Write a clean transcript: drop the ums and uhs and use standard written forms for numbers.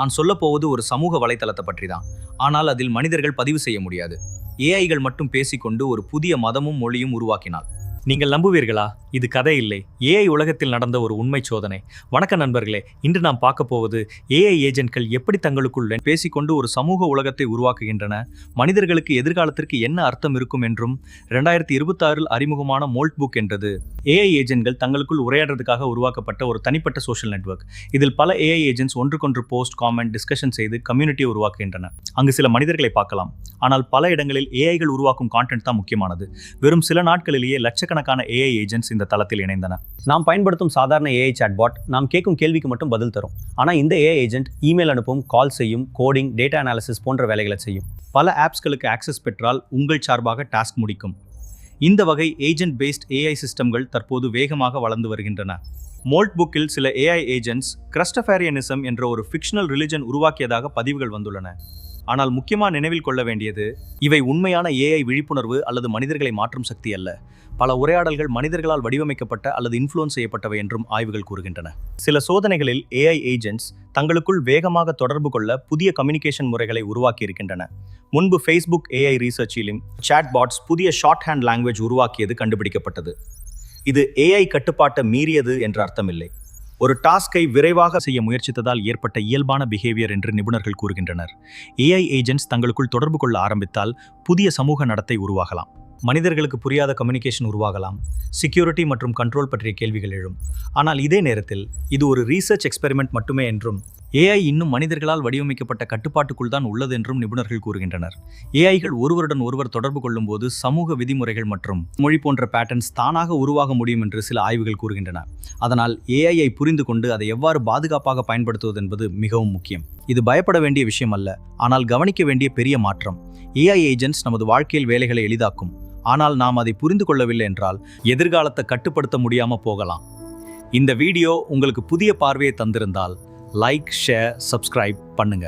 நான் சொல்லப்போவது ஒரு சமூக வலைத்தளத்தை பற்றி தான். ஆனால் அதில் மனிதர்கள் பதிவு செய்ய முடியாது. ஏஐகள் மட்டும் பேசிக்கொண்டு ஒரு புதிய மதமும் மொழியும் உருவாக்கினால் நீங்கள் நம்புவீர்களா? இது கதை இல்லை, ஏஐ உலகத்தில் நடந்த ஒரு உண்மை சோதனை. வணக்க நண்பர்களே, இன்று நாம் பார்க்க போவது ஏஐ ஏஜென்ட்கள் எப்படி தங்களுக்குள் பேசிக்கொண்டு ஒரு சமூக உலகத்தை உருவாக்குகின்றன, மனிதர்களுக்கு எதிர்காலத்திற்கு என்ன அர்த்தம் இருக்கும் என்றும் 2026 அறிமுகமான மோல்ட் புக் என்றது. ஏஐ ஏஜென்ட்கள் தங்களுக்குள் உரையாடுறதுக்காக உருவாக்கப்பட்ட ஒரு தனிப்பட்ட சோஷியல் நெட்வொர்க். இதில் பல ஏஐ ஏஜென்ட்ஸ் ஒன்றுக்கொன்று போஸ்ட், காமெண்ட், டிஸ்கஷன் செய்து கம்யூனிட்டியை உருவாக்குகின்றன. அங்கு சில மனிதர்களை பார்க்கலாம், ஆனால் பல இடங்களில் ஏஐகள் உருவாக்கும் கான்டென்ட் தான் முக்கியமானது. வெறும் சில நாட்களிலேயே லட்சக்கணக்கான ஏஐ ஏஜென்ட்ஸ் இந்த தளத்தில் இணைந்தன. நாம் பயன்படுத்தும் சாதாரண ஏஐ சாட்பாட் நாம் கேட்கும் கேள்விக்கு மட்டும் பதில் தரும். ஆனால் இந்த ஏஐ ஏஜென்ட் இமெயில் அனுப்பும், கால் செய்யும், கோடிங், டேட்டா அனாலிசிஸ் போன்ற வேலைகளை செய்யும். பல ஆப்ஸ்களுக்கு ஆக்சஸ் பெற்றால் உங்கள் சார்பாக டாஸ்க் முடிக்கும். இந்த வகை ஏஜென்ட் பேஸ்ட் ஏஐ சிஸ்டம்கள் தற்போது வேகமாக வளர்ந்து வருகின்றன. மோல்ட் புக்கில் சில ஏஐ ஏஜென்ட்ஸ் கிறிஸ்டோபேரியனிசம் என்ற ஒரு ஃபிக்ஷனல் ரிலிஜன் உருவாக்கியதாக பதிவுகள் வந்துள்ளன. ஆனால் முக்கியமாக நினைவில் கொள்ள வேண்டியது, இவை உண்மையான ஏஐ விழிப்புணர்வு அல்லது மனிதர்களை மாற்றும் சக்தி அல்ல. பல உரையாடல்கள் மனிதர்களால் வடிவமைக்கப்பட்ட அல்லது இன்ஃப்ளூயன்ஸ் செய்யப்பட்டவை என்றும் ஆய்வுகள் கூறுகின்றன. சில சோதனைகளில் ஏஐ ஏஜென்ட்ஸ் தங்களுக்குள் வேகமாக தொடர்பு கொள்ள புதிய கம்யூனிகேஷன் முறைகளை உருவாக்கி இருக்கின்றன. முன்பு ஃபேஸ்புக் ஏஐ ரிசர்ச்சிலும் சாட்பாட்ஸ் புதிய ஷார்ட் ஹேண்ட் லாங்குவேஜ் உருவாக்கியது கண்டுபிடிக்கப்பட்டது. இது ஏஐ கட்டுப்பாட்டை மீறியது என்ற அர்த்தமில்லை. ஒரு டாஸ்கை விரைவாக செய்ய முயற்சித்ததால் ஏற்பட்ட இயல்பான பிஹேவியர் என்று நிபுணர்கள் கூறுகின்றனர். ஏஐ ஏஜென்ட்ஸ் தங்களுக்குள் தொடர்பு கொள்ள ஆரம்பித்தால் புதிய சமூக நடத்தை உருவாகலாம். மனிதர்களுக்கு புரியாத கம்யூனிகேஷன் உருவாகலாம். செக்யூரிட்டி மற்றும் கண்ட்ரோல் பற்றிய கேள்விகள் எழும். ஆனால் இதே நேரத்தில் இது ஒரு ரீசர்ச் எக்ஸ்பெரிமெண்ட் மட்டுமே என்றும், ஏஐ இன்னும் மனிதர்களால் வடிவமைக்கப்பட்ட கட்டுப்பாட்டுக்குள் தான் உள்ளது என்றும் நிபுணர்கள் கூறுகின்றனர். ஏஐகள் ஒருவருடன் ஒருவர் தொடர்பு கொள்ளும் போது சமூக விதிமுறைகள் மற்றும் மொழி போன்ற பேட்டர்ன்ஸ் தானாக உருவாக முடியும் என்று சில ஆய்வுகள் கூறுகின்றன. அதனால் ஏஐயை புரிந்து கொண்டு அதை எவ்வாறு பாதுகாப்பாக பயன்படுத்துவது என்பது மிகவும் முக்கியம். இது பயப்பட வேண்டிய விஷயம் அல்ல, ஆனால் கவனிக்க வேண்டிய பெரிய மாற்றம். ஏஐ ஏஜென்ட்ஸ் நமது வாழ்க்கையில் வேலைகளை எளிதாக்கும். ஆனால் நாம் அதை புரிந்து கொள்ளவில்லை என்றால் எதிர்காலத்தை கட்டுப்படுத்த முடியாம போகலாம். இந்த வீடியோ உங்களுக்கு புதிய பார்வையை தந்திருந்தால் லைக், ஷேர், சப்ஸ்கிரைப் பண்ணுங்க.